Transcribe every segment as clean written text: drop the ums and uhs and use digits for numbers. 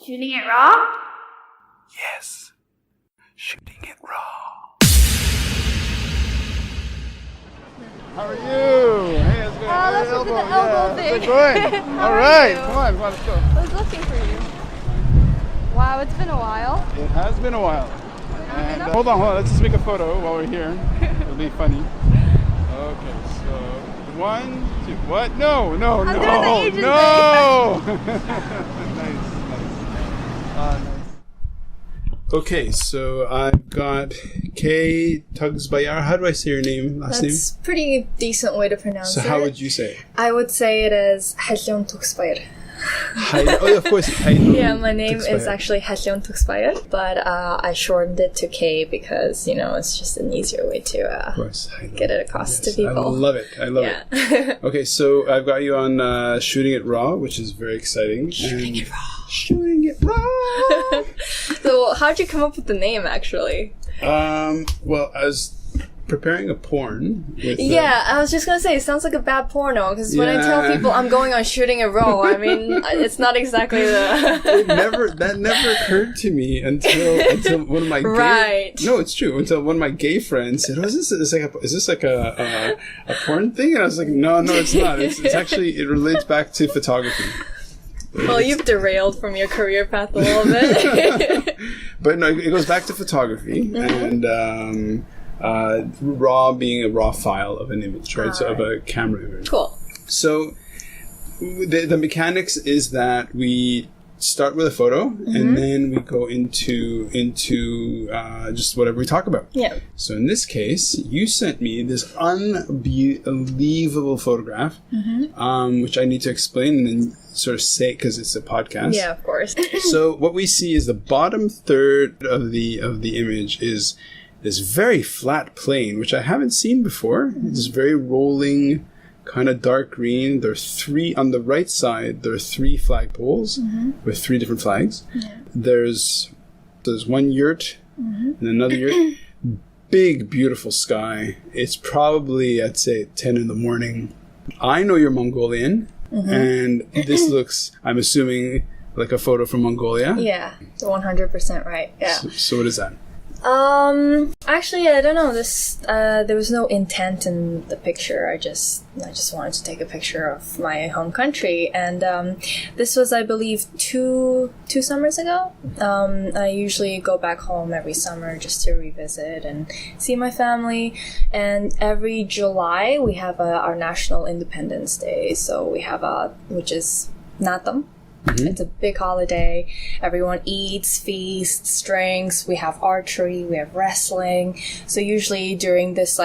Shooting it raw? Yes. Shooting it raw. How are you? Hey, how's it going? Let's look at the elbow thing. How's it going? All right. Come on, let's go. I was looking for you. Wow, it's been a while. It has been a while. And hold on. Let's just make a photo while we're here. It'll be funny. Okay, so 1, 2. What? No. I'm doing the agent no. Nice. Nice. Okay, so I've got Kay Tugsbayar. How do I say your name? Last name? That's a pretty decent way to pronounce it. So how would you say it? I would say it as Khaliun Tugsbayar. Oh, of course. Yeah, my name is actually Khaliun Tugsbayar, but I shortened it to Kay because, it's just an easier way to get it across to people. I love it. it. Okay, so I've got you on Shooting It Raw, which is very exciting. Shooting It Raw. Shooting It Raw. So how'd you come up with the name, actually? Well, I was preparing a porn. I was just gonna say, it sounds like a bad porno, because when I tell people I'm going on Shooting It Raw, I mean, it's not exactly the... That never occurred to me until one of my gay... No, it's true. Until one of my gay friends said, is this like a porn thing? And I was like, no, it's not. It's actually, it relates back to photography. Well, you've derailed from your career path a little bit. But no, it goes back to photography, and raw being a raw file of an image, right? So of a camera image. Cool. So the mechanics is that we start with a photo, and then we go into just whatever we talk about. Yeah. So in this case, you sent me this unbelievable photograph, which I need to explain and then sort of say because it's a podcast. Yeah, of course. So what we see is the bottom third of the image is this very flat plane, which I haven't seen before. It's very rolling, kind of dark green. There are 3 on the right side. There are 3 flagpoles with 3 different flags. Yeah. There's one yurt and another yurt. Big, beautiful sky. It's probably, I'd say, 10 in the morning. I know you're Mongolian, and this looks, I'm assuming, like a photo from Mongolia. Yeah, 100% right. Yeah. So what is that? Actually, I don't know. There was no intent in the picture. I just wanted to take a picture of my home country, and this was, I believe, two summers ago. I usually go back home every summer just to revisit and see my family. And every July we have our National Independence Day. So we have which is Natam. It's a big holiday. Everyone eats, feasts, drinks. We have archery. We have wrestling. So usually during this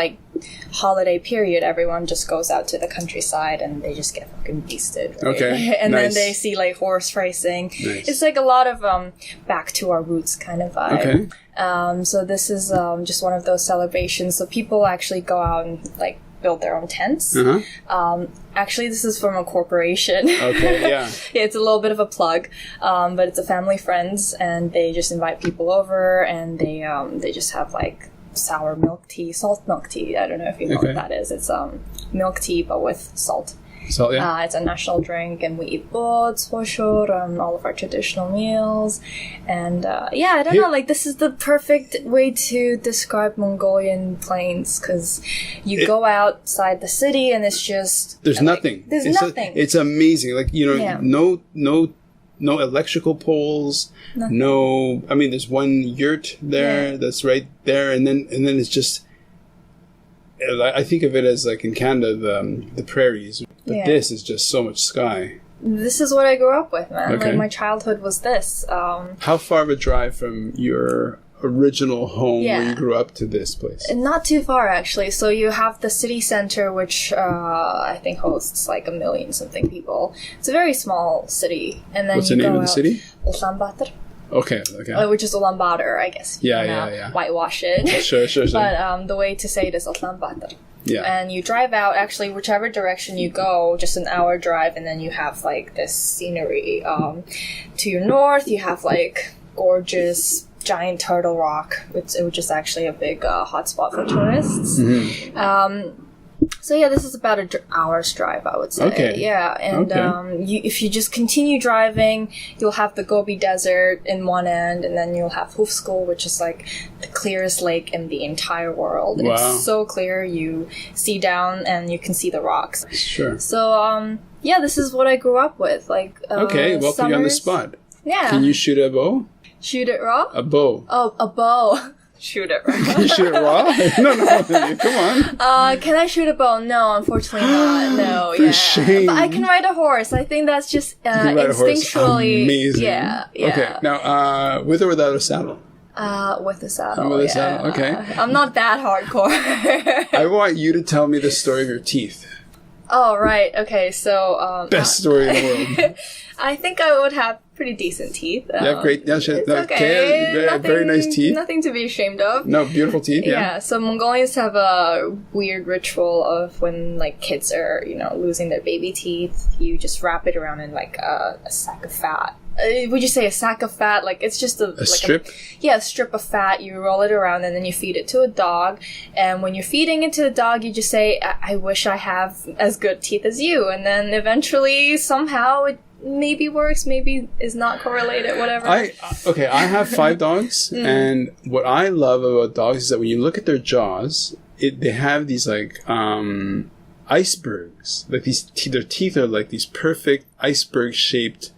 holiday period, everyone just goes out to the countryside and they just get fucking beasted. Right? Okay. And nice. then they see horse racing. Nice. It's a lot of back to our roots kind of vibe. Okay. So this is just one of those celebrations. So people actually go out and build their own tents. Actually, this is from a corporation. Okay, yeah. It's a little bit of a plug, but it's a family friends, and they just invite people over, and they just have sour milk tea, salt milk tea. I don't know if you know what that is. It's milk tea but with salt. So, yeah. It's a national drink, and we eat bod, swoshor, all of our traditional meals. And I don't know, this is the perfect way to describe Mongolian plains, because you go outside the city and it's just... There's nothing. There's nothing. It's amazing. No electrical poles. Nothing. No... I mean, there's one yurt there that's right there, and then it's just... I think of it as in Canada, the prairies. But this is just so much sky. This is what I grew up with, man. Okay. My childhood was this. How far of a drive from your original home where you grew up to this place? Not too far, actually. So you have the city center, which I think hosts 1 million something people. It's a very small city. And then what's the name of the city? Ulaanbaatar. Okay. Which is Ulaanbaatar, I guess. Yeah. Whitewash it. Sure. But the way to say it is Ulaanbaatar. Yeah. And you drive out, actually, whichever direction you go, just an hour drive, and then you have, this scenery. To your north, you have, gorgeous giant turtle rock, which is actually a big hotspot for tourists. So yeah, this is about an hour's drive, I would say. Okay. Yeah, and if you just continue driving, you'll have the Gobi Desert in one end, and then you'll have Hufskul, which is like the clearest lake in the entire world. Wow. It's so clear, you see down and you can see the rocks. Sure. So yeah, this is what I grew up with. Like Okay, well, put you on the spot. Yeah. Can you shoot a bow? Shoot it raw? A bow. Oh, a bow. Shoot it raw. Can you shoot it raw? No, come on. Can I shoot a bow? No, unfortunately not. No, For shame. But I can ride a horse. I think that's just You can ride a horse. instinctually. Amazing. Yeah. Okay, now, with or without a saddle? With a saddle. With a saddle, okay. I'm not that hardcore. I want you to tell me the story of your teeth. Oh, right. Okay, so... Best story in the world. I think I would have pretty decent teeth. You have great... It's okay. Very nice teeth. Nothing to be ashamed of. No, beautiful teeth, yeah. So Mongolians have a weird ritual of when, like, kids are, losing their baby teeth, you just wrap it around in, like, a sack of fat. Would you say a sack of fat? Like, it's just a strip? A strip of fat. You roll it around and then you feed it to a dog. And when you're feeding it to the dog, you just say, I wish I have as good teeth as you. And then eventually, somehow, it maybe works, maybe is not correlated, whatever. I have 5 dogs. And what I love about dogs is that when you look at their jaws, they have these, like, icebergs. Like, their teeth are like these perfect iceberg-shaped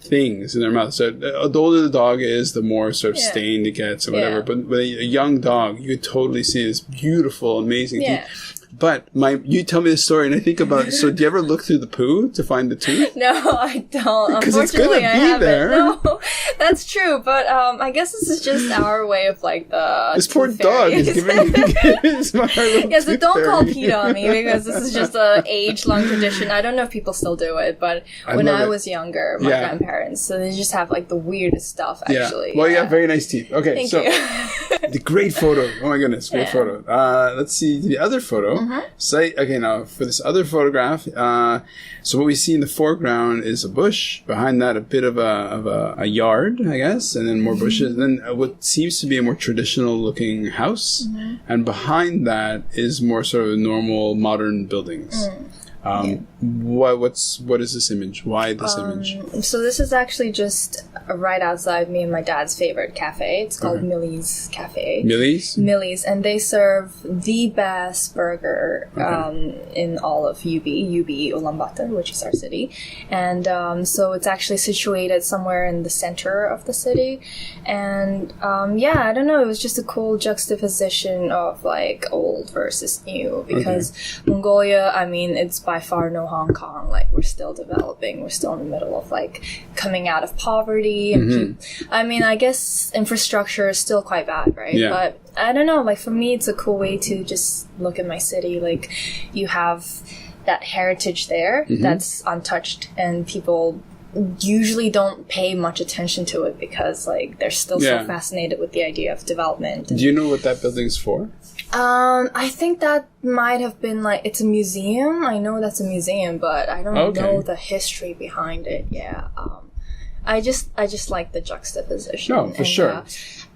things in their mouth. So the older the dog is, the more sort of stained it gets or whatever. Yeah. But with a young dog, you could totally see this beautiful, amazing teeth. But you tell me the story, and I think about. So, do you ever look through the poo to find the tooth? No, I don't. Because it's gonna be I haven't. there. No, that's true. But I guess this is just our way of like the. This poor tooth dog fairy. is giving. Yeah, so don't call PETA on me because this is just a age-long tradition. I don't know if people still do it, but when I was younger, my grandparents, so they just have like the weirdest stuff. Actually, Well, you have very nice teeth. Okay, Thank so you. the great photo. Oh my goodness, great photo. Let's see the other photo. Okay, now for this other photograph, so what we see in the foreground is a bush. Behind that, a bit of a yard, I guess, and then more bushes. And then what seems to be a more traditional-looking house, and behind that is more sort of normal modern buildings. What is this image? Why this image? So this is actually just right outside me and my dad's favorite cafe. It's called Millie's Cafe. Millie's, and they serve the best burger in all of UB Ulaanbaatar, which is our city. And so it's actually situated somewhere in the center of the city. And I don't know, it was just a cool juxtaposition of like old versus new, because Mongolia, I mean, it's by far no Hong Kong. Like, we're still developing, we're still in the middle of like coming out of poverty, and I mean, I guess infrastructure is still quite bad, right? But I don't know, like for me it's a cool way to just look at my city. Like, you have that heritage there that's untouched, and people usually don't pay much attention to it because like they're still so fascinated with the idea of development. Do you know what that building's for? I think that might have been like, it's a museum. I know that's a museum, but I don't know the history behind it. I just like the juxtaposition. No, for sure.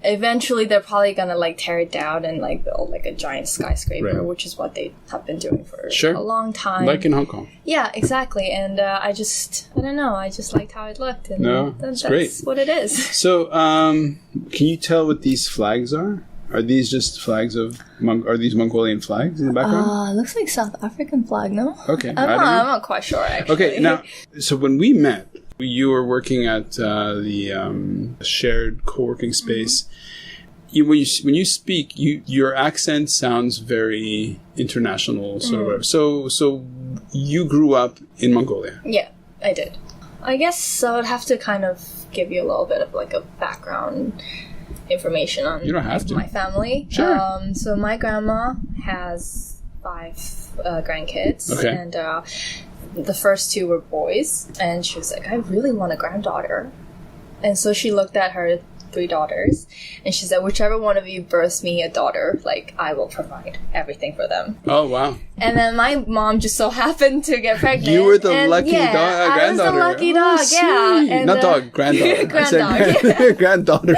Eventually they're probably gonna like tear it down and like build like a giant skyscraper, which is what they have been doing for a long time. Like in Hong Kong. Yeah, exactly. And I don't know, I just liked how it looked. And that's great. That's what it is. So, can you tell what these flags are? Are these just flags of... are these Mongolian flags in the background? It looks like South African flag, no? Okay. I'm not quite sure, actually. Okay, now, so when we met, you were working at the shared co-working space. When you speak, your accent sounds very international, sort of whatever. So you grew up in Mongolia? Yeah, I did. I guess I would have to kind of give you a little bit of like a background information on you don't have to. My family. Sure. So my grandma has 5 grandkids, and the first 2 were boys, and she was like, I really want a granddaughter. And so she looked at her 3 daughters, and she said, whichever one of you births me a daughter, like, I will provide everything for them. Oh, wow. And then my mom just so happened to get pregnant. You were the lucky granddaughter. I was the lucky dog, And, not dog, granddaughter. Granddaughter.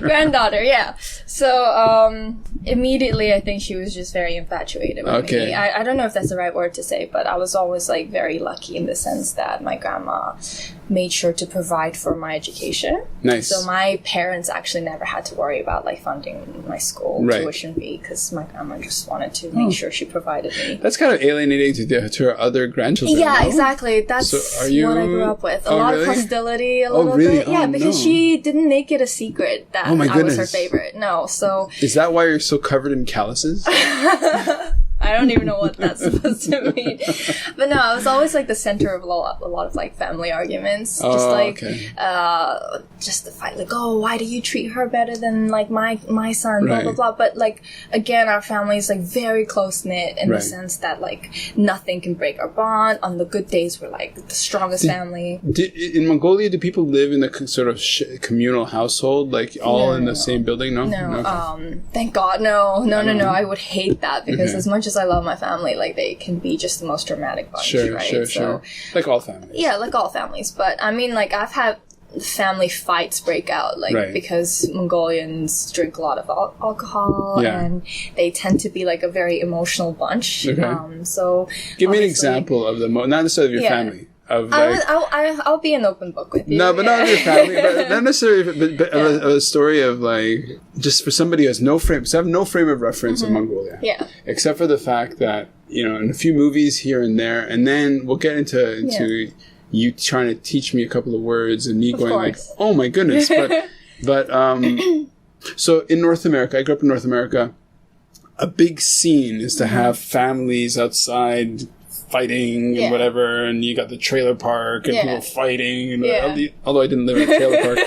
Granddaughter, yeah. So, immediately I think she was just very infatuated with me. I don't know if that's the right word to say, but I was always like very lucky in the sense that my grandma made sure to provide for my education. Nice. So my parents actually never had to worry about like funding my school tuition fee because my grandma just wanted to make sure she provided me. That's kind of alienating to her other grandchildren. Yeah, no? exactly. That's what I grew up with. A lot of hostility, a little bit. Yeah, because she didn't make it a secret that I was her favorite. No, so... Is that why you're so covered in calluses? I don't even know what that's supposed to mean. But no, I was always like the center of a lot of like family arguments. Just the fight, like, oh, why do you treat her better than like my son, blah, blah, blah. But like, again, our family is like very close-knit in the sense that like nothing can break our bond. On the good days, we're like the strongest family. In Mongolia, do people live in a sort of communal household, like all in the same building? No? No. Thank God, no. I would hate that because as much as I love my family, like they can be just the most dramatic bunch, right? Sure. Like all families. Yeah, like all families. But I mean, like I've had family fights break out, like because Mongolians drink a lot of alcohol and they tend to be like a very emotional bunch. So give me an example of not necessarily of your family. I'll be an open book with you. No, but not of your family. But not necessarily. But a story of like just for somebody who has no frame of reference of Mongolia. Yeah. Except for the fact that in a few movies here and there, and then we'll get into you trying to teach me a couple of words and me going like, oh my goodness, but so in North America, I grew up in North America. A big scene is to have families outside fighting and whatever, and you got the trailer park and people fighting. And although I didn't live in a trailer park,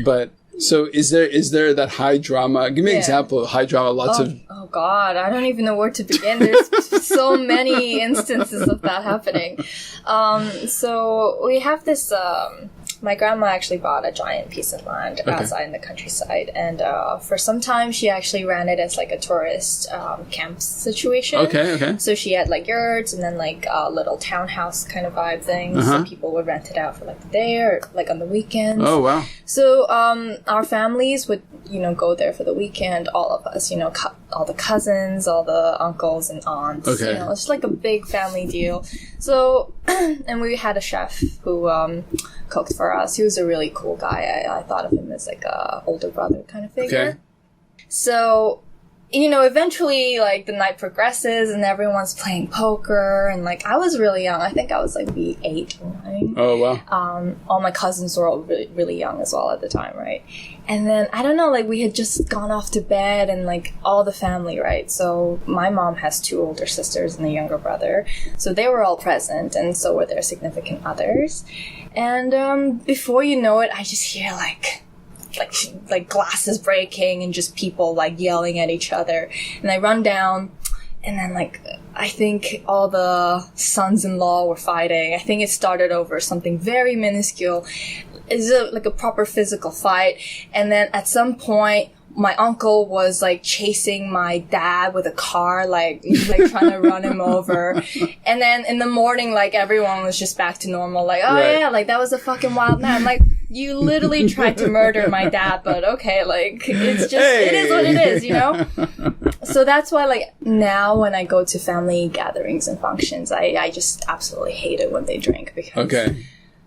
but so is there that high drama? Give me an example of high drama. Oh God, I don't even know where to begin. There's so many instances of that happening. So we have this. My grandma actually bought a giant piece of land outside in the countryside, and for some time she actually ran it as like a tourist camp situation. Okay. So she had like yurts and then like a little townhouse kind of vibe thing. So people would rent it out for like the day or like on the weekends. Oh wow! So our families would go there for the weekend. All of us, all the cousins, all the uncles and aunts. Okay. It's like a big family deal. So and we had a chef who cooked for us. He was a really cool guy. I thought of him as like a older brother kind of figure. Okay. So, eventually like the night progresses and everyone's playing poker and like I was really young. I think I was like maybe 8 or 9. Oh wow. All my cousins were all really, really young as well at the time, right? And then I don't know, like we had just gone off to bed and like all the family, right? So my mom has 2 older sisters and a younger brother. So they were all present and so were their significant others. And before you know it, I just hear like glasses breaking and just people like yelling at each other. And I run down and then like I think all the sons-in-law were fighting. I think it started over something very minuscule. It's like a proper physical fight. And then at some point my uncle was like chasing my dad with a car, like trying to run him over. And then in the morning, like everyone was just back to normal. Like, yeah, like that was a fucking wild man. Like you literally tried to murder my dad, but okay, like it's just, it is what it is, So that's why like now when I go to family gatherings and functions, I just absolutely hate it when they drink because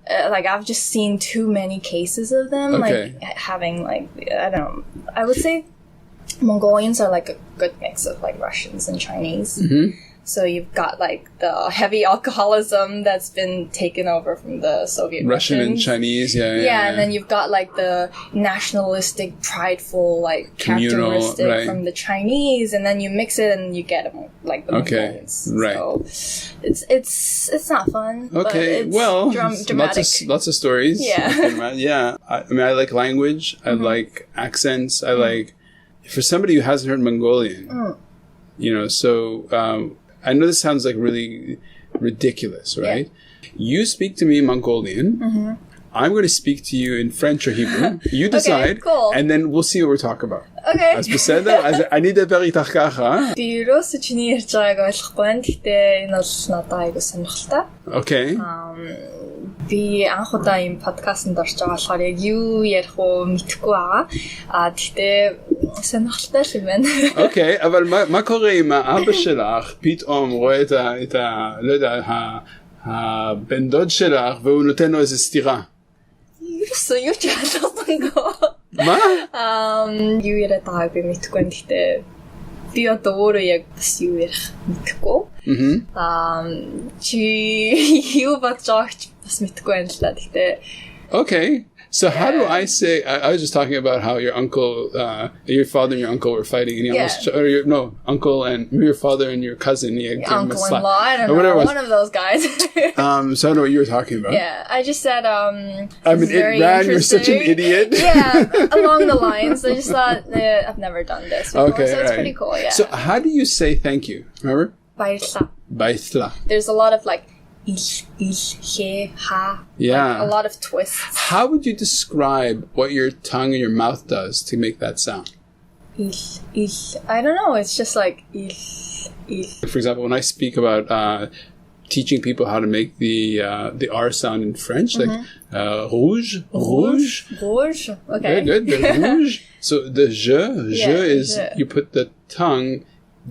like I've just seen too many cases of them like having like I don't know, I would say Mongolians are like a good mix of like Russians and Chinese. So you've got like the heavy alcoholism that's been taken over from the Soviet Russian Russians. and Chinese, and then you've got like the nationalistic, prideful, like communal, characteristic from the Chinese, and then you mix it and you get like the Mongolians. Right. So it's not fun. Okay, but it's well, dramatic. lots of stories. Yeah. I mean, I like language. I like accents. I like for somebody who hasn't heard Mongolian. So. I know this sounds like really ridiculous, right? Yeah. You speak to me in Mongolian. I'm going to speak to you in French or Hebrew. You decide, cool. And then we'll see what we're talking about. Okay. As beseda, I need to berita kaka. Би ерөөсөө чиний ярьж байгааг ойлгохгүй байна. Гэхдээ энэ бол надад айгүй сонирхолтой. Okay. Би анх удаа ийм подкастт орж байгаа болохоор яг юу ярих уу мэдэхгүй байгаа. Гэхдээ сонирхолтой л юм байна. Okay, אבל מה קורה עם האבא שלך פתאום רואה את לא יודע, הבן דוד שלך והוא נותן לו איזה סתירה? ерөөсөө юу ч ялгаагүй. מה? Юу яриад байгааг би мэдэхгүй байна. Гэхдээ би одоо өөрөө яг бас юу ярих мэдэхгүй. Чи юу бодож байгааг ч бас мэдэхгүй байна л да. Гэхдээ Okay. So how do I say? I was just talking about how your uncle, your father and your uncle were fighting, and he almost, uncle and your father and your cousin, uncle-in-law, I don't know, one of those guys. So I know what you were talking about. Yeah, I just said, I mean, you're such an idiot. Yeah, along the lines. I just thought, I've never done this before, okay, so it's pretty cool, yeah. So how do you say thank you? Remember? Baitla. Baitla. There's a lot of like, he, ha. Yeah. Like a lot of twists. How would you describe what your tongue and your mouth does to make that sound? I don't know. It's just like For example, when I speak about teaching people how to make the R sound in French, like rouge. Rouge. Okay. Very good. The rouge. So the je is you put the tongue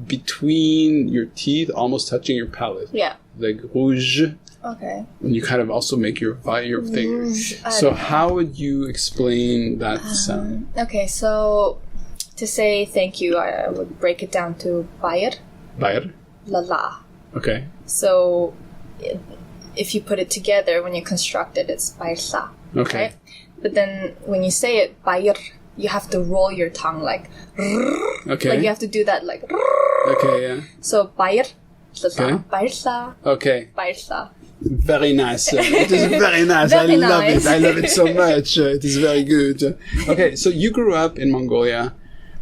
between your teeth, almost touching your palate. Yeah. Like rouge. Okay. And you kind of also make your thing. So how would you explain that sound? Okay, so to say thank you, I would break it down to bayar. Bayar. La. Okay. So if you put it together, when you construct it, it's bayar. Okay. Right? But then when you say it, bayar, you have to roll your tongue like. Okay. Like you have to do that like. Okay, yeah. So bayar. Okay. Bayar. Okay. Bayar. Very nice. It is very nice. Very love nice. it. I love it so much. It is very good. Okay, so you grew up in Mongolia,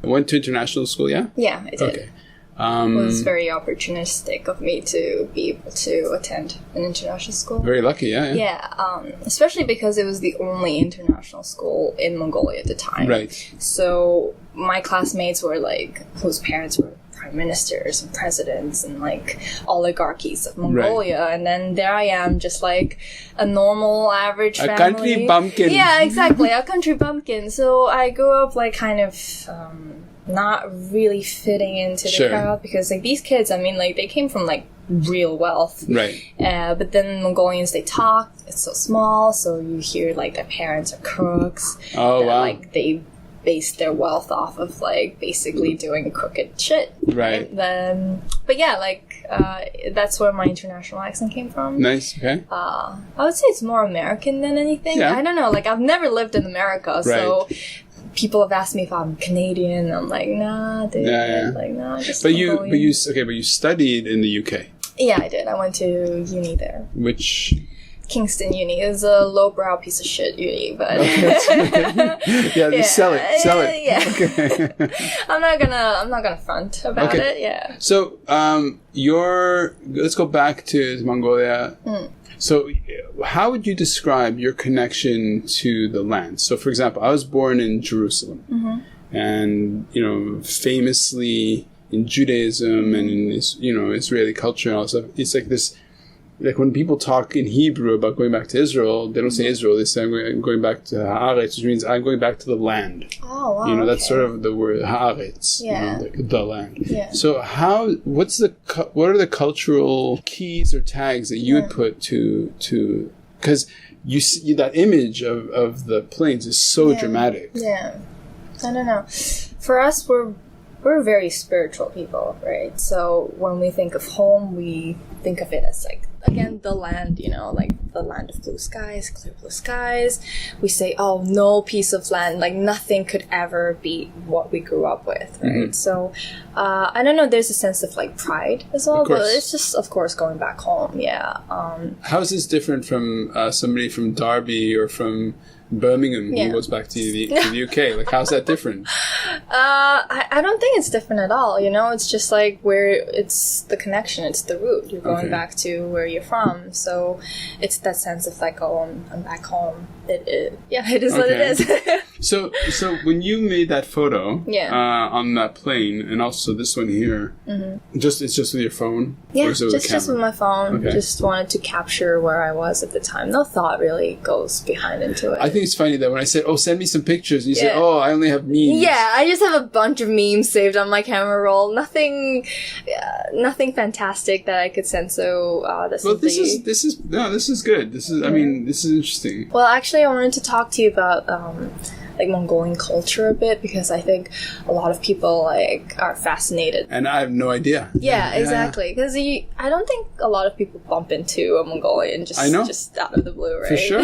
went to international school, yeah? Yeah, I did. Okay. It was very opportunistic of me to be able to attend an international school. Very lucky, yeah. Yeah, especially because it was the only international school in Mongolia at the time. Right. So my classmates were like, whose parents were prime ministers and presidents and like oligarchies of Mongolia, right. And then there I am, just like a normal average family. A country bumpkin. Yeah, exactly, a country bumpkin. So I grew up like kind of not really fitting into the crowd, because like these kids, I mean, like they came from like real wealth, right? But then Mongolians, they talk, it's so small, so you hear like their parents are crooks. Oh, wow. Like they based their wealth off of like basically doing crooked shit, right? But yeah, like that's where my international accent came from. Nice. Okay. I would say it's more American than anything. Yeah. I don't know, like I've never lived in America, right. So people have asked me if I'm Canadian. I'm like, nah, dude. Yeah. Like, nah, just but Mongolian. you studied in the UK. Yeah, I did. I went to uni there. Which? Kingston Uni. It was a lowbrow piece of shit uni, but just sell it. Yeah. Okay. I'm not gonna front about it. Yeah. So let's go back to Mongolia. So how would you describe your connection to the land? So for example, I was born in Jerusalem, and famously in Judaism and in Israeli culture and all that stuff, it's like this. Like when people talk in Hebrew about going back to Israel, they don't say Israel, they say I'm going back to Haaretz, which means I'm going back to the land. Oh, wow. That's sort of the word Haaretz, like the land. Yeah. So what are the cultural keys or tags that you would put to because you see that image of the plains is so dramatic. Yeah. I don't know. For us, we're very spiritual people, right? So when we think of home, we think of it as like, again, the land, like the land of blue skies, clear blue skies. We say, oh, no piece of land, like nothing could ever beat what we grew up with, right? So I don't know, there's a sense of like pride as well, but it's just, of course, going back home. Yeah. How is this different from somebody from Derby or from Birmingham, Yeah. who goes back to the UK. Like, how's that different? I don't think it's different at all. It's just like where it's the connection, it's the root. You're going Okay. back to where you're from, so it's that sense of like, oh, I'm back home. It is what it Okay. is. So when you made that photo, Yeah. on that plane, and also this one here, it's just with your phone, Yeah, or is it with a just with camera? my phone. Okay. Just wanted to capture where I was at the time. No thought really goes behind into it. I think it's funny that when I said, "Oh, send me some pictures," and you said, Yeah. "Oh, I only have memes." Yeah, I just have a bunch of memes saved on my camera roll. Nothing fantastic that I could send. So that's Well, this is good. This is, I mean, this is interesting. Well, actually, I wanted to talk to you about like Mongolian culture a bit, because I think a lot of people like are fascinated. And I have no idea. Yeah, exactly. Because I don't think a lot of people bump into a Mongolian just out of the blue, right? For sure.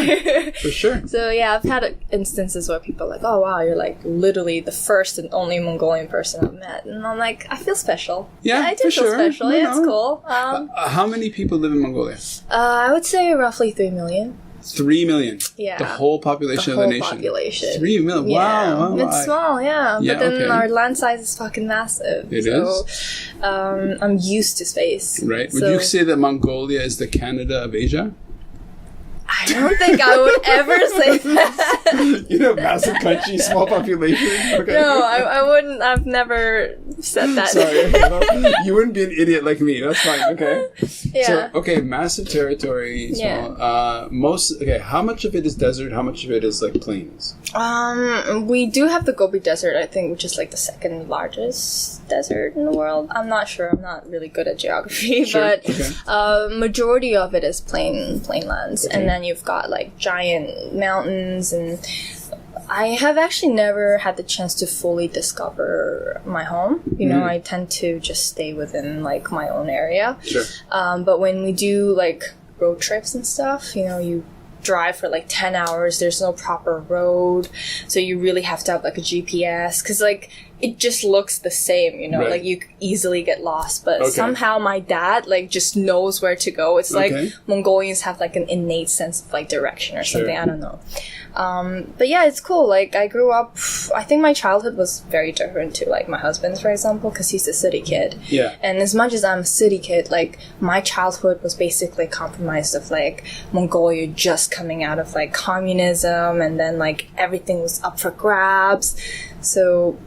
For sure. So yeah, I've had instances where people are like, "Oh wow, you're like literally the first and only Mongolian person I've met," and I'm like, I feel special. Yeah, I do for feel sure. special. No, Yeah, it's no. cool. How many people live in Mongolia? I would say roughly 3 million. 3 million. Yeah. The whole population The of whole the nation. population. 3 million. Yeah, Wow. Wow. it's small, yeah. Yeah, But then okay. our land size is fucking massive. It so, I'm used to space. Right. Would So you say that Mongolia is the Canada of Asia? I don't think I would ever say that. Massive country, small population. Okay. No, I wouldn't. I've never said that. Sorry. Well, you wouldn't be an idiot like me. That's fine. Okay. Yeah. So, okay, massive territory. Small. How much of it is desert? How much of it is like plains? We do have the Gobi Desert, I think, which is like the second largest desert in the world. I'm not sure. I'm not really good at geography, Sure, but okay. majority of it is plainlands, Okay. and then you've got like giant mountains. And I have actually never had the chance to fully discover my home. I tend to just stay within like my own area. Sure. But when we do like road trips and stuff, you drive for like 10 hours, there's no proper road, so you really have to have like a GPS, because like it just looks the same, Right. like you easily get lost, but Okay. somehow my dad like just knows where to go. It's like Okay. Mongolians have like an innate sense of like direction or Sure. something. I don't know. But yeah, it's cool. Like I grew up, I think my childhood was very different to like my husband's, for example, because he's a city kid. Yeah. And as much as I'm a city kid, like my childhood was basically compromised of like Mongolia just coming out of like communism, and then like everything was up for grabs. So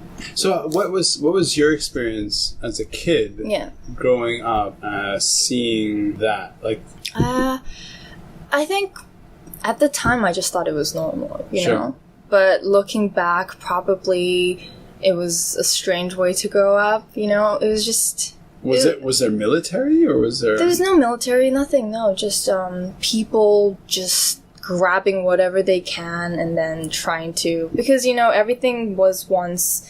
what was your experience as a kid? yeah, Growing up, seeing that, like, I think at the time I just thought it was normal, you Sure. know. But looking back, probably it was a strange way to grow up. It was just. was there military, or was there? There was no military, nothing. No, just people just grabbing whatever they can and then trying to, because everything was once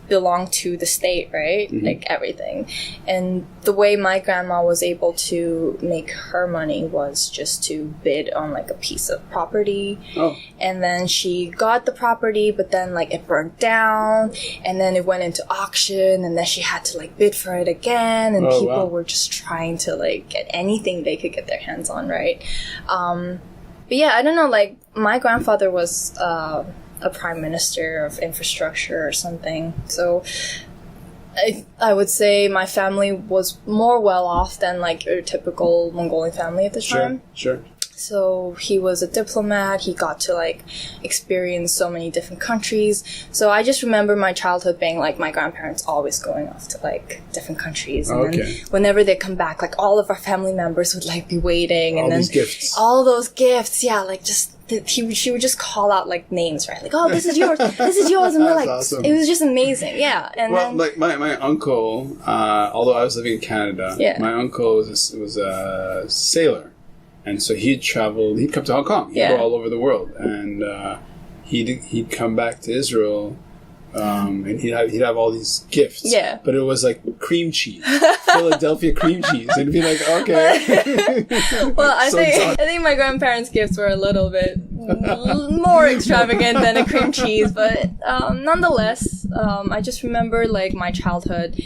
belonged to the state, right? Mm-hmm. Like everything. And the way my grandma was able to make her money was just to bid on like a piece of property. Oh. And then she got the property, but then like it burned down, and then it went into auction, and then she had to like bid for it again, and Oh, people wow. were just trying to like get anything they could get their hands on, right? But yeah, I don't know, like my grandfather was a prime minister of infrastructure or something, so I would say my family was more well off than like your typical Mongolian family at the time. Sure. So he was a diplomat. He got to like experience so many different countries. So I just remember my childhood being like my grandparents always going off to like different countries. And Okay. then whenever they come back, like all of our family members would like be waiting. All and then these gifts. all those gifts. Yeah. Like just, she would just call out like names, right? Like, oh, this is yours. This is yours. And we're That's like, awesome. it was just amazing. Yeah. And Well, then, like my uncle, although I was living in Canada, Yeah. my uncle was a sailor, and so he'd come to Hong Kong, he'd Yeah. go all over the world, and he'd come back to Israel, and he'd have all these gifts. Yeah. But it was like cream cheese, Philadelphia cream cheese, and it'd be like, okay. well, I So think exotic. I think my grandparents' gifts were a little bit more extravagant than a cream cheese, but nonetheless, I just remember like my childhood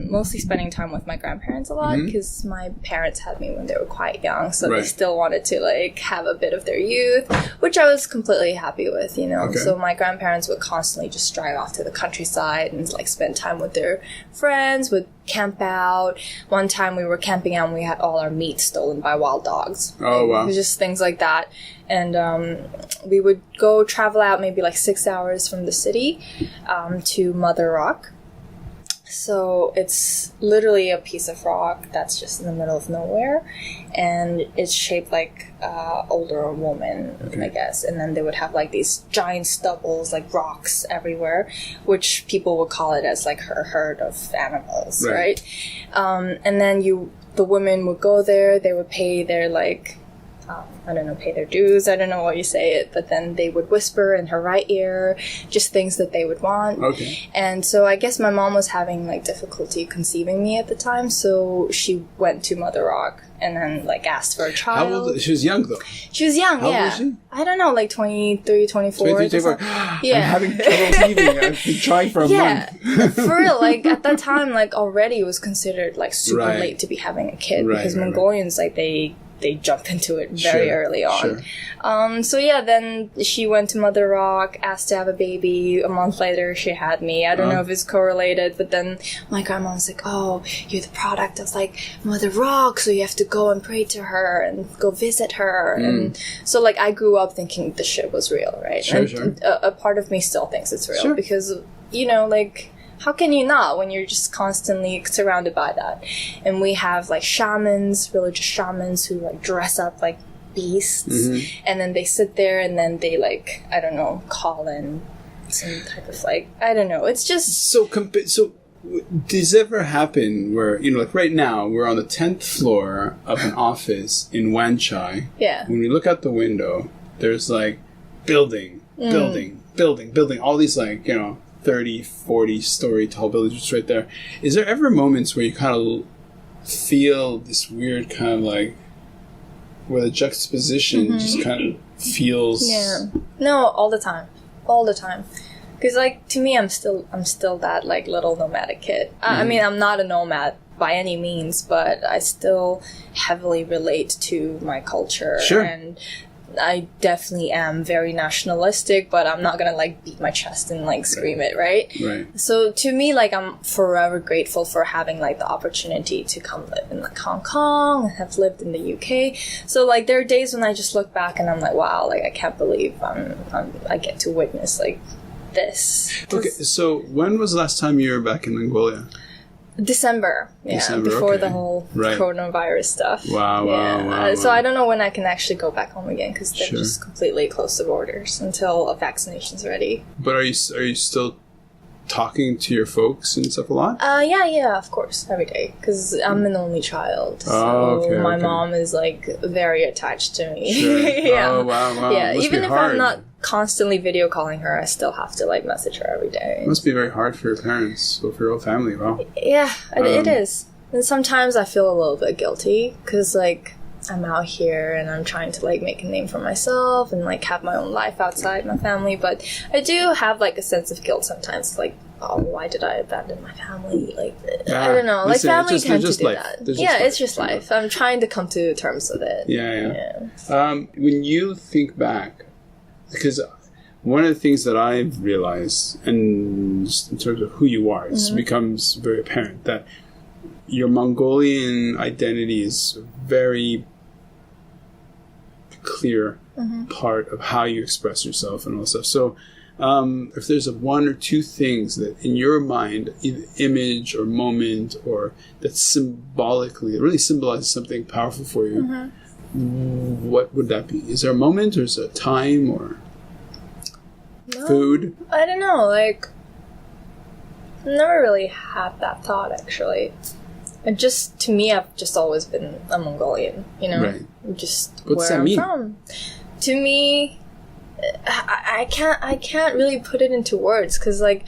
mostly spending time with my grandparents a lot, because my parents had me when they were quite young, so Right. they still wanted to like have a bit of their youth, which I was completely happy with, you know. Okay. So my grandparents would constantly just drive off to the countryside and like spend time with their friends, would camp out. One time we were camping out and we had all our meat stolen by wild dogs. Oh, wow. It was just things like that. And we would go travel out maybe like 6 hours from the city to Mother Rock. So it's literally a piece of rock that's just in the middle of nowhere, and it's shaped like older woman, I guess. And then they would have like these giant stubbles, like rocks everywhere, which people would call it as like her herd of animals, right? And then the women would go there. They would pay their like I don't know, pay their dues. I don't know what you say it, but then they would whisper in her right ear just things that they would want. Okay. And so I guess my mom was having like difficulty conceiving me at the time, so she went to Mother Rock and then like asked for a child. How old? She was young though. She was young, How old yeah. was she? I don't know, like 23, 24. 23, 24. Yeah. I'm having trouble conceiving. I've been trying for a month. For real, like at that time, like already it was considered like super Right. late to be having a kid, Right, because right, Mongolians like they jump into it very early on. Sure. So yeah, then she went to Mother Rock, asked to have a baby. A month later, she had me. I don't know if it's correlated, but then my grandma was like, "Oh, you're the product of like Mother Rock, so you have to go and pray to her and go visit her." And so like I grew up thinking the shit was real, right? Sure, and sure. A part of me still thinks it's real, Sure. because you know, like, how can you not when you're just constantly surrounded by that? And we have like shamans, religious shamans who like dress up like beasts, and then they sit there and then they like, I don't know, call in some type of like, I don't know. It's just So does it ever happen where, you know, like right now we're on the 10th floor of an office in Wanchai. yeah. When we look out the window, there's like building, all these like, you know, 30, 40 story tall buildings just right there. Is there ever moments where you kind of feel this weird kind of like, where the juxtaposition just kind of feels... Yeah. No, all the time. Because like to me, I'm still that like little nomadic kid. I mean, I'm not a nomad by any means, but I still heavily relate to my culture. Sure. And I definitely am very nationalistic, but I'm not gonna like beat my chest and like scream it, right? Right. So to me, like, I'm forever grateful for having like the opportunity to come live in like Hong Kong and have lived in the UK. So like there are days when I just look back and I'm like, wow, like I can't believe I get to witness like this. Okay, so when was the last time you were back in Mongolia? December, before okay. the whole Right. coronavirus stuff. Wow. So I don't know when I can actually go back home again, because they're Sure. just completely closed the borders until a vaccination's ready. But are you still talking to your folks and stuff a lot? Yeah, of course, every day, because I'm an only child. So Oh, my okay. mom is like very attached to me. Sure. Yeah. Oh, wow. Yeah, Must even be if hard. I'm not constantly video calling her, I still have to like message her every day. It must be very hard for your parents, or for your whole family. Wow. Yeah, it is. And sometimes I feel a little bit guilty, because like I'm out here and I'm trying to like make a name for myself and like have my own life outside my family, but I do have like a sense of guilt sometimes, like, oh, why did I abandon my family? Like, I don't know. Like, listen, family it's tend to just do life. that. It's just Yeah, life. it's just life. I'm trying to come to terms with it. Yeah. When you think back, because one of the things that I've realized, and just in terms of who you are, it becomes very apparent that your Mongolian identity is a very clear part of how you express yourself and all that stuff. So if there's one or two things that in your mind, either image or moment, or that symbolically, it really symbolizes something powerful for you, what would that be? Is there a moment, or is it a time, or food? I don't know. Like, I've never really had that thought, actually. To me, I've just always been a Mongolian, you know? Right. Just What's where that I'm mean? from. To me, I can't really put it into words, because like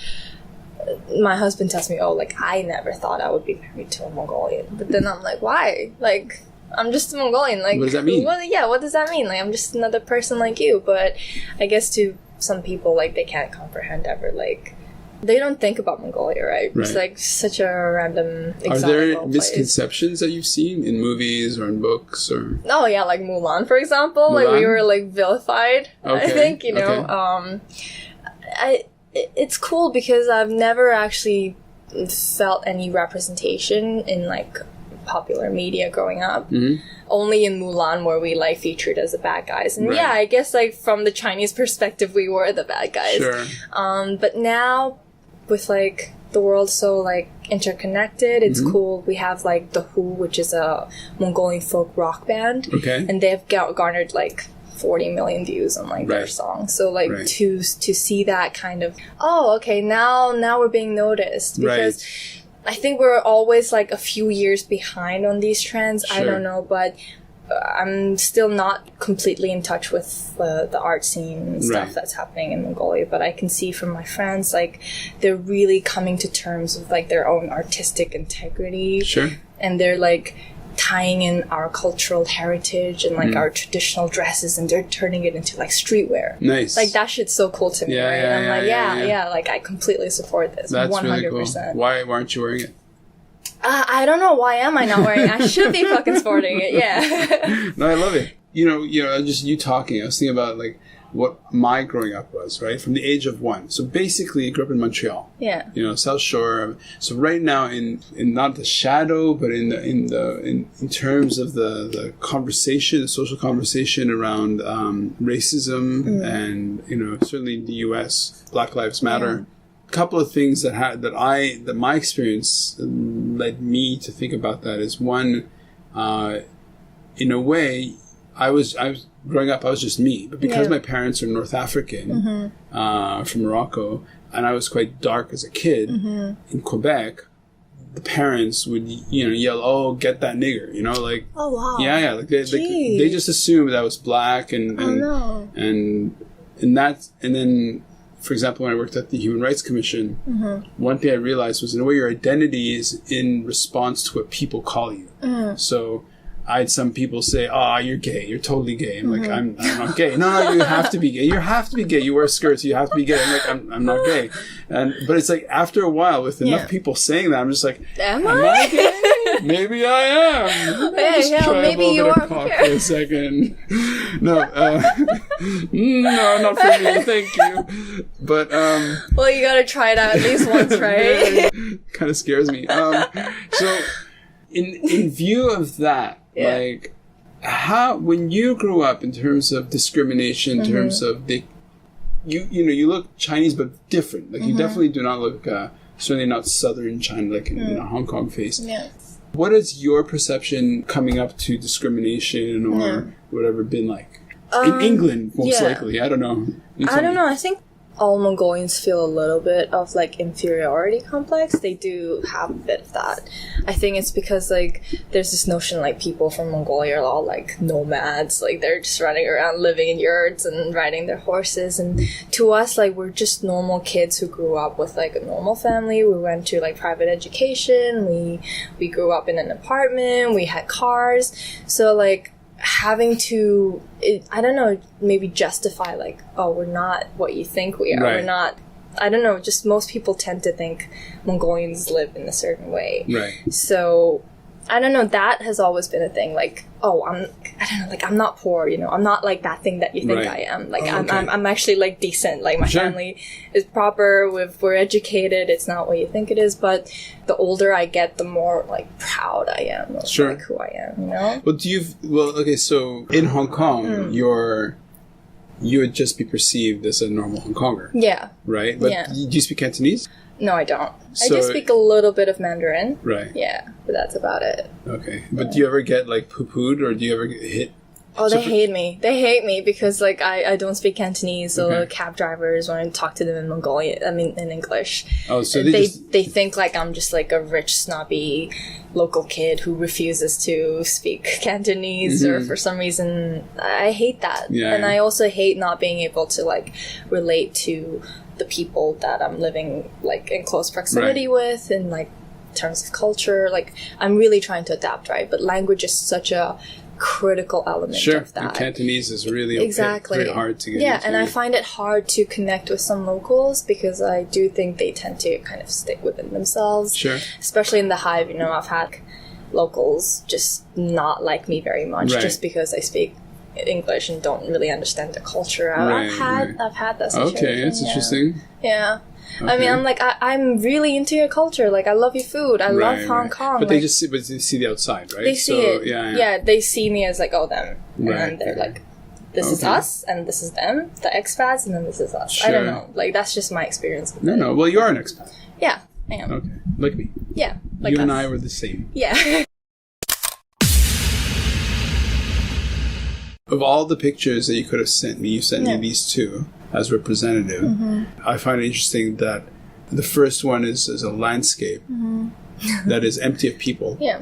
my husband tells me, oh, like I never thought I would be married to a Mongolian, but then I'm like, why? Like, I'm just a Mongolian. Like, what does that mean? What does that mean? Like, I'm just another person like you. But I guess to some people, like, they can't comprehend ever like they don't think about Mongolia, right? It's Right. like such a random exotic Are there little place. misconceptions that you've seen in movies or in books or? Oh yeah, like Mulan, for example. Like we Mulan? were like vilified. I Okay, think, you know. okay. It's cool because I've never actually felt any representation in like popular media growing up. Mm-hmm. Only in Mulan were we like featured as the bad guys. And Right. yeah, I guess like from the Chinese perspective we were the bad guys. Sure. But now with like the world so like interconnected, it's Mm-hmm. cool. We have like the Who, which is a Mongolian folk rock band. Okay. And they've garnered like 40 million views on like their Right. songs. So like Right. to see that kind of, oh, okay, now we're being noticed, because I think we're always like a few years behind on these trends. I Sure. don't know, but I'm still not completely in touch with the art scene and stuff Right. that's happening in Mongolia, but I can see from my friends, like, they're really coming to terms with like their own artistic integrity. Sure. And they're like tying in our cultural heritage and like Mm. our traditional dresses, and they're turning it into like streetwear. Nice. Like that shit's so cool to me, Yeah, right? yeah, I'm yeah, like, yeah, yeah. like I completely support this. That's 100%. really cool. Why aren't you wearing it? I don't know, why am I not wearing it? I should be fucking sporting it, yeah. No, I love it. You know, just you talking, I was thinking about like what my growing up was, right? From the age of 1. So basically I grew up in Montreal. Yeah. You know, South Shore. So right now in not the shadow, but in terms of the conversation, the social conversation around racism and, you know, certainly in the US, Black Lives Matter. A couple of things that my experience led me to think about that is, one, in a way, I was growing up, I was just me, but because my parents are North African, from Morocco, and I was quite dark as a kid in Quebec, the parents would, you know, yell, "Oh, get that nigger," you know, like, Oh, wow. yeah, like they just assumed that I was black and no. and then, for example, when I worked at the Human Rights Commission, one thing I realized was, in a way, your identity is in response to what people call you. So I had some people say, "Oh, you're gay. You're totally gay." I'm like, I'm not gay. No, you have to be gay. You have to be gay. You wear skirts. You have to be gay. I'm like, I'm not gay. But it's like, after a while, with enough people saying that, I'm just like, Am I gay? Maybe I am. Hey, Just hell, try maybe a little you bit are. of cock for a second. No, no, not for me. Thank you. But Well, you gotta try it out at least once, right? kind of scares me. So, in view of that, Yeah. like, how, when you grew up, in terms of discrimination, in terms of you look Chinese but different. Like, you definitely do not look certainly not Southern China, like in a Hong Kong face. Yeah. What is your perception coming up to discrimination or whatever been like? In England, most likely. I don't know. I don't know. I think all Mongolians feel a little bit of like inferiority complex. They do have a bit of that. I think it's because like there's this notion like people from Mongolia are all like nomads, like they're just running around living in yurts and riding their horses, and to us like we're just normal kids who grew up with like a normal family. We went to like private education, we grew up in an apartment, we had cars, so like having to, I don't know, maybe justify like, oh, we're not what you think we are. Right. We're not, I don't know, just most people tend to think Mongolians live in a certain way. Right. So, I don't know, that has always been a thing. Like, oh, I don't know, like, I'm not poor, you know, I'm not like that thing that you think Right. I am. Like, Oh, okay. I'm actually like decent. Like, my Sure. family is proper, we're educated, it's not what you think it is. But the older I get, the more like proud I am of Sure. like who I am, you know? Well, okay, so in Hong Kong, you would just be perceived as a normal Hong Konger, Yeah. right? But Yeah. do you speak Cantonese? No, I don't. I So- just speak a little bit of Mandarin. Right. Yeah, but that's about it. Okay. But do you ever get, like, poo-pooed, or do you ever get hit? Oh, So they for- hate me. They hate me because, like, I don't speak Cantonese, so Okay. the cab drivers, when I talk to them in Mongolian, I mean, in English, Oh, so they think, like, I'm just, like, a rich, snobby local kid who refuses to speak Cantonese, or for some reason, I hate that. Yeah, and yeah. I also hate not being able to, like, relate to the people that I'm living, like, in close proximity with, and, like, in terms of culture. Like, I'm really trying to adapt, right? But language is such a critical element Sure. of that. And Cantonese is really Exactly. very hard to get Yeah, into. and I find it hard to connect with some locals because I do think they tend to kind of stick within themselves. Sure. Especially in the Hive, you know, I've had locals just not like me very much Right. just because I speak English and don't really understand the culture. Right, I've had that situation. Okay, that's yeah. interesting. Yeah. I Okay. mean, I'm like, I'm really into your culture. Like, I love your food. I love Hong Kong. But like, they see the outside, right? they see it. Yeah. They see me as like, oh, them. And Right, then they're right. like, this is Okay. us, and this is them, the expats, and then this is us. Sure. I don't know. Like, that's just my experience. With No, it. no. Well, you are an expat. Yeah, I am. Okay. Like me. Yeah. Like you and us. I were the same. Yeah. Of all the pictures that you could have sent me, you sent Yeah. me these two as representative. Mm-hmm. I find it interesting that the first one is a landscape that is empty of people, yeah.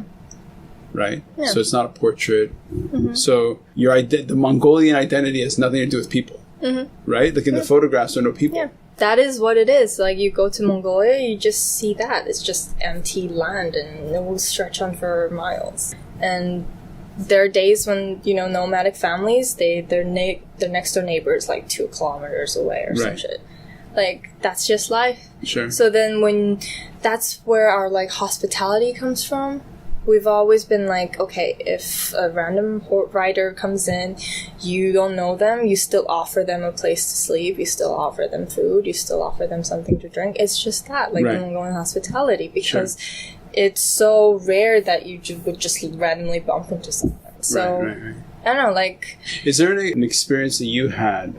right? Yeah. So it's not a portrait. So the Mongolian identity has nothing to do with people, right? Like in the photographs, there are no people. Yeah. That is what it is. Like, you go to Mongolia, you just see that. It's just empty land, and it will stretch on for miles. And there are days when, you know, nomadic families, their next door neighbors like 2 kilometers away or some Right. shit. Like, that's just life. Sure. So then that's where our like hospitality comes from. We've always been like, okay, if a random rider comes in, you don't know them, you still offer them a place to sleep, you still offer them food, you still offer them something to drink. It's just that, like, Right. Mongolian hospitality, because it's so rare that you would just randomly bump into someone. So, right. I don't know, like, Is there an experience that you had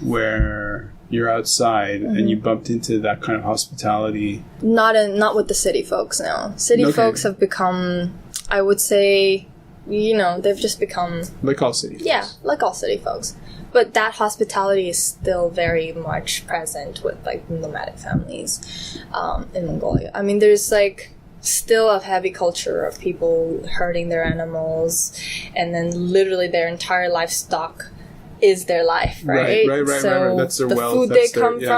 where you're outside and you bumped into that kind of hospitality? not with the city folks now. City Okay. folks have become, I would say, you know, they've just become, Like all cities. yeah, like all city folks. But that hospitality is still very much present with like nomadic families in Mongolia. I mean, there's like still a heavy culture of people herding their animals, and then literally their entire livestock is their life, right? Right. So That's their the wealth. food That's they their- come yeah.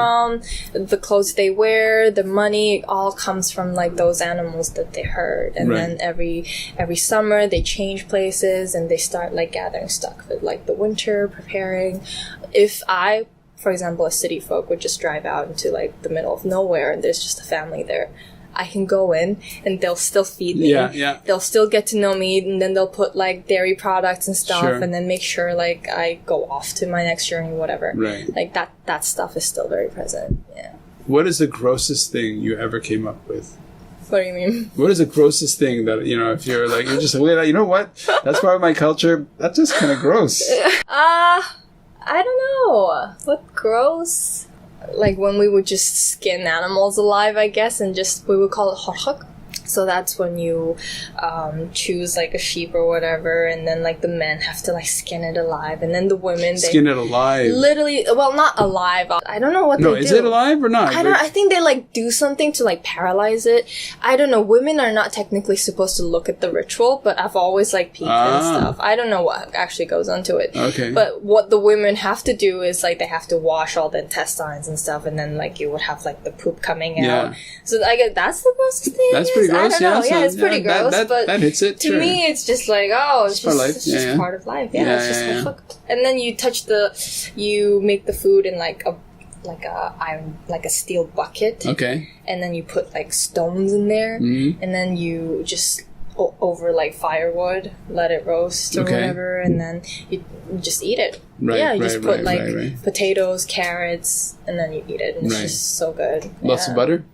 from, the clothes they wear, the money, all comes from like those animals that they herd. And Right. then every summer they change places and they start like gathering stuff for like the winter, preparing. If I, for example, a city folk would just drive out into like the middle of nowhere and there's just a family there, I can go in and they'll still feed me. Yeah. They'll still get to know me, and then they'll put like dairy products and stuff, Sure. and then make sure like I go off to my next journey, whatever. Right. Like that stuff is still very present. Yeah. What is the grossest thing you ever came up with? What do you mean? What is the grossest thing that, you know, if you're like, you're just like, you know what? That's part of my culture. That's just kind of gross. I don't know. What gross? Like when we would just skin animals alive, I guess, and just, we would call it horhak. So that's when you choose like a sheep or whatever, and then like the men have to like skin it alive, and then the women, they Skin it alive. literally, well, not alive. I don't know what No, they is do. it alive or not? I don't. I think they like do something to like paralyze it. I don't know. Women are not technically supposed to look at the ritual, but I've always like peeked and stuff. I don't know what actually goes onto it. Okay. But what the women have to do is like they have to wash all the intestines and stuff, and then like you would have like the poop coming Yeah. out. So I guess that's the grossest thing. That's I pretty guess. gross, I don't know. yeah. Yeah, it's pretty gross. But that hits it. to sure. me, it's just like, oh, it's part just, of life. it's just Yeah. part of life. Yeah, Yeah, it's just yeah, yeah. fuck. And then you make the food in like a iron, like a steel bucket, Okay. and then you put like stones in there, and then you just over like firewood, let it roast or Okay. whatever, and then you just eat it. Right, yeah, you right, just put right, like right. potatoes, carrots, and then you eat it, and it's Right. just so good. Lots Yeah. of butter?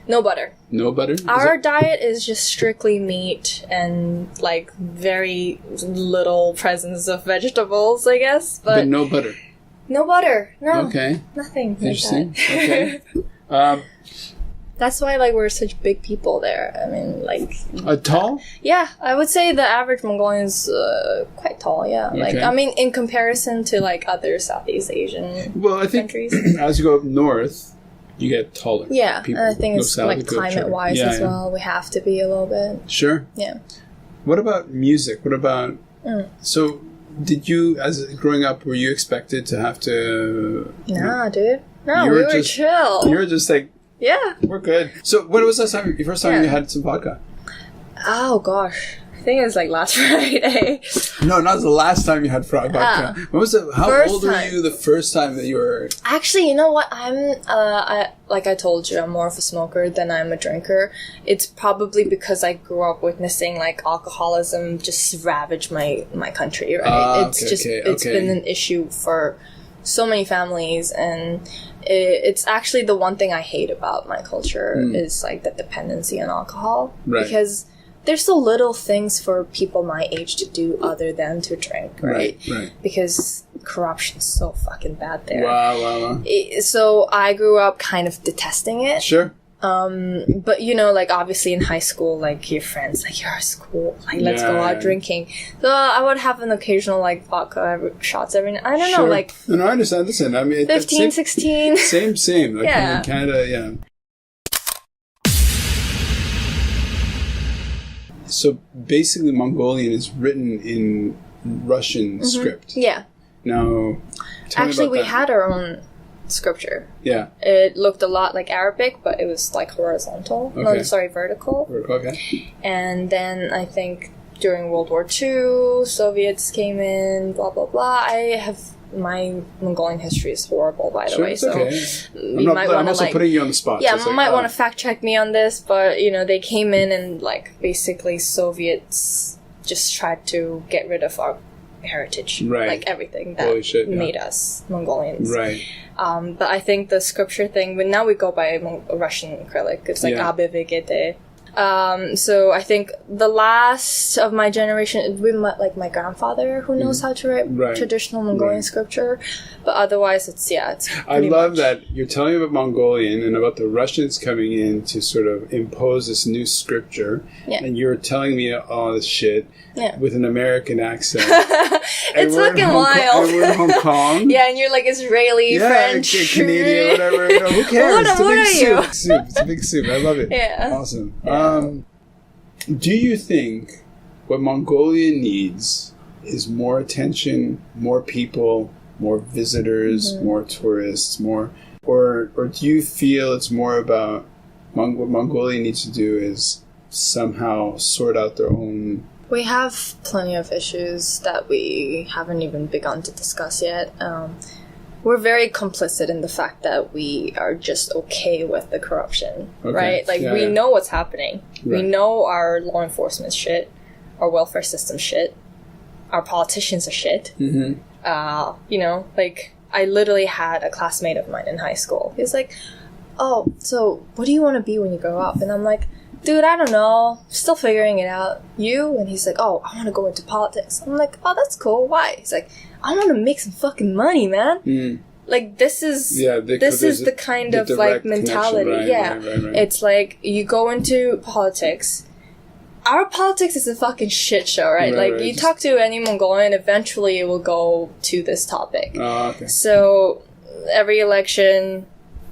No butter. No butter? Is Our it- diet is just strictly meat and like very little presence of vegetables, I guess. but But no butter. no butter. No. Okay. Nothing. Like Interesting. that. Okay. That's why like we're such big people there. I mean, like, Tall? yeah, I would say the average Mongolian is quite tall. Yeah, like Okay. I mean, in comparison to like other Southeast Asian Well, I think countries. as you go up north, you get taller. Yeah, people. and I think Go it's south, like you go climate shorter. wise Yeah, as yeah. well. We have to be a little bit. Sure. Yeah. What about music? What about... So, did you, as growing up, were you expected to have to... Nah, dude. No, You we were were just- chill. You were just like, Yeah. we're good. So, when was the first time Yeah. you had some vodka? Oh gosh, I think it was like last Friday. No, not the last time you had vodka. When was it? How old were you the first time that you were? Actually, you know what? Like I told you, I'm more of a smoker than I'm a drinker. It's probably because I grew up witnessing like alcoholism just ravage my country, right? It's been an issue for so many families, and it's actually the one thing I hate about my culture is like the dependency on alcohol, because there's so little things for people my age to do other than to drink, right? Because corruption's so fucking bad there. Wow. So I grew up kind of detesting it. Sure. But you know, like obviously in high school, like your friends, like you're cool, like let's go out drinking. So I would have an occasional like vodka shots every night. I don't know, like. No, I understand. Listen, I mean, 15, 16. Same. Like in Canada, So basically, Mongolian is written in Russian script. Yeah. Now, actually, we had our own scripture. Yeah. It looked a lot like Arabic, but it was like horizontal. Okay. No, sorry, vertical. Okay. And then I think during World War II, Soviets came in, blah, blah, blah. My Mongolian history is horrible, by the way. It's okay. So I'm also putting you on the spot. Yeah, so might want to fact check me on this, but you know, they came in and like basically Soviets just tried to get rid of our heritage, like everything that made us Mongolians. Right. But I think the scripture thing, but now we go by Russian acrylic. It's like Abe Vegete. So I think the last of my generation, like my grandfather who knows how to write traditional Mongolian scripture, but otherwise it's I love that you're telling me about Mongolian and about the Russians coming in to sort of impose this new scripture, and you're telling me all this shit with an American accent. It's fucking wild. And we're in Hong Kong. And you're like Israeli, French, Canadian, whatever. You know, who cares? What are you? Soup. It's a big soup. I love it. Awesome. Do you think what Mongolia needs is more attention, more people, more visitors, more tourists, or do you feel it's more about what Mongolia needs to do is somehow sort out their own? We have plenty of issues that we haven't even begun to discuss yet. We're very complicit in the fact that we are just okay with the corruption, right? Like, we know what's happening. We know our law enforcement shit, our welfare system shit, our politicians are shit. You know, like, I literally had a classmate of mine in high school. He was like, oh, so what do you want to be when you grow up? And I'm like, dude, I don't know. Still figuring it out. You? And he's like, oh, I want to go into politics. I'm like, oh, that's cool. Why? He's like, I want to make some fucking money, man. Like, this is the kind of, like, mentality. Right. It's like, you go into politics. Our politics is a fucking shit show, right? You talk to any Mongolian, eventually it will go to this topic. Oh, okay. So, every election,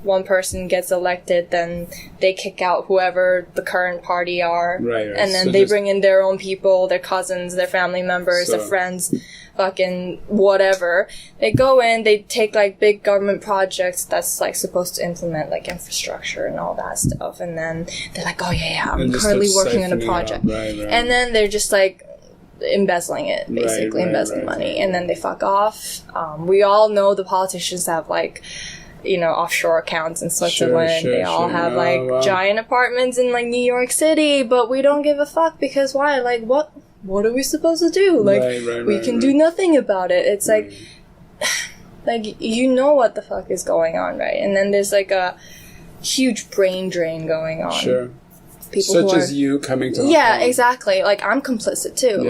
one person gets elected, then they kick out whoever the current party are. And then they bring in their own people, their cousins, their family members, their friends, fucking whatever. They go in, they take like big government projects that's like supposed to implement like infrastructure and all that stuff. And then they're like, oh yeah, I'm currently working on a project. And then they're just like embezzling it, basically embezzling money. And then they fuck off. We all know the politicians have like, you know, offshore accounts in Switzerland. They all have like giant apartments in like New York City, but we don't give a fuck because why? Like, what are we supposed to do? Like, we can do nothing about it. It's like, like, you know what the fuck is going on, right? And then there's like a huge brain drain going on. People such as you coming to exactly. Like, I'm complicit too.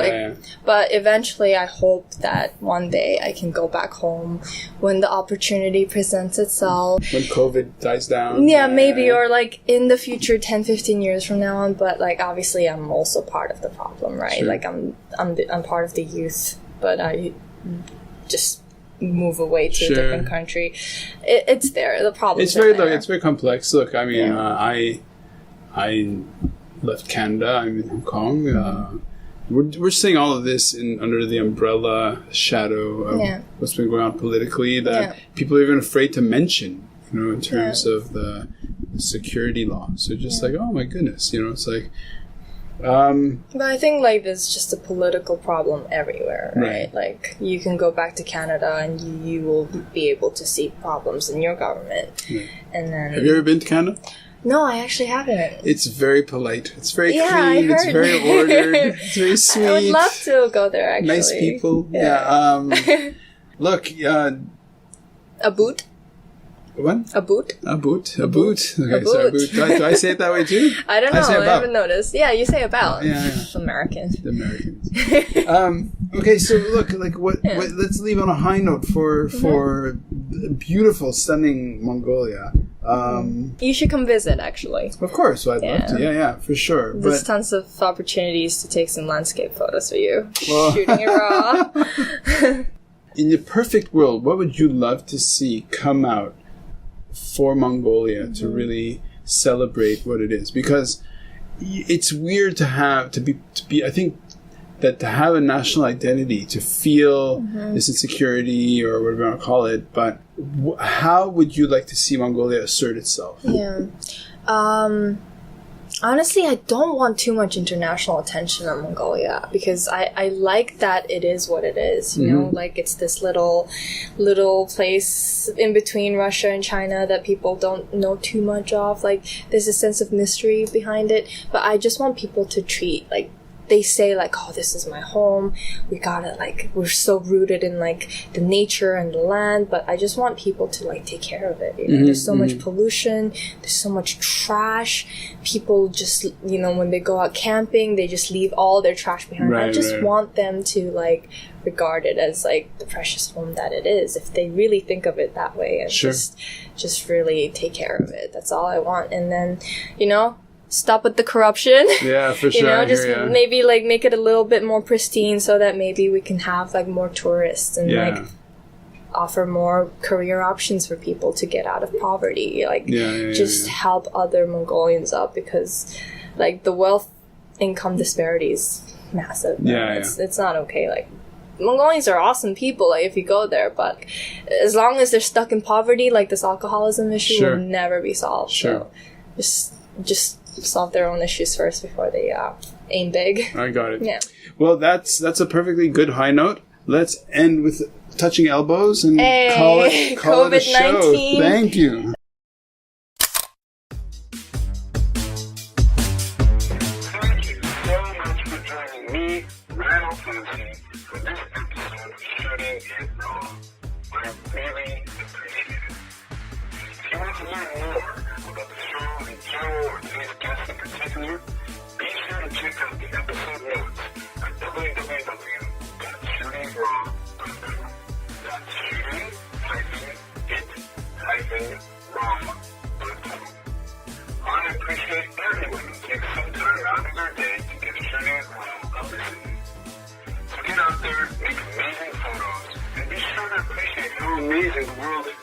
But eventually I hope that one day I can go back home when the opportunity presents itself. When COVID dies down. Maybe, or like in the future, 10, 15 years from now on. But like, obviously I'm also part of the problem, right? Like, I'm part of the youth, but I just move away to a different country. It's there. The problem. It's very complex. Look, I mean, I left Canada. I'm in Hong Kong. We're seeing all of this under the umbrella shadow of what's been going on politically that people are even afraid to mention, you know, in terms of the security law. So just like, oh my goodness, you know, it's like, But I think like there's just a political problem everywhere, right? Like you can go back to Canada and you will be able to see problems in your government. And then Have you ever been to Canada? No, I actually haven't. It's very polite. It's very Yeah, clean. I It's heard. very ordered. It's very sweet. I would love to go there, actually. Nice people. Yeah. Look, A boot? what? A boot? A boot. A boot. Okay, A so a boot. boot. Do I say it that way too? I don't know. say I about. haven't noticed. Yeah, you say about. Yeah. American. The Americans. Okay, so look, like what? Let's leave on a high note for beautiful, stunning Mongolia. You should come visit, actually. Of course, I'd love to. Yeah, for sure. There's But tons of opportunities to take some landscape photos for you. Well- Shooting it raw. in the perfect world, what would you love to see come out for Mongolia to really celebrate what it is? Because it's weird to be. I think that to have a national identity, to feel this insecurity or whatever you want to call it, but how would you like to see Mongolia assert itself? Yeah. Honestly, I don't want too much international attention on Mongolia because I like that it is what it is, you know, like it's this little place in between Russia and China that people don't know too much of. Like there's a sense of mystery behind it, but I just want people to treat like they say like, oh, this is my home. We gotta like, we're so rooted in like the nature and the land, but I just want people to like take care of it. You know, there's so much pollution. There's so much trash. People just, you know, when they go out camping, they just leave all their trash behind. I just want them to like regard it as like the precious home that it is, if they really think of it that way, and just really take care of it. That's all I want. And then, you know, stop with the corruption. Yeah, for sure. You know, just maybe like make it a little bit more pristine so that maybe we can have like more tourists and like offer more career options for people to get out of poverty. Like just help other Mongolians up, because like the wealth income disparity is massive. It's not okay. Like Mongolians are awesome people, like if you go there, but as long as they're stuck in poverty, like this alcoholism issue will never be solved. So just solve their own issues first before they aim big. I got it. Yeah. Well, that's a perfectly good high note. Let's end with touching elbows and call it a show. COVID-19. Thank you. Thank you so much for joining me, Randall Fancy, for this episode of Shooting It Raw. I really appreciate it. If you want to learn more about the show in general or today's guest in particular, be sure to check out the episode notes at www.shootingraw.com. That's shooting-it-raw.com. I appreciate everyone who takes some time out of their day to give Shooting It Raw a listen. So get out there, make amazing photos, and be sure to appreciate how amazing the world is.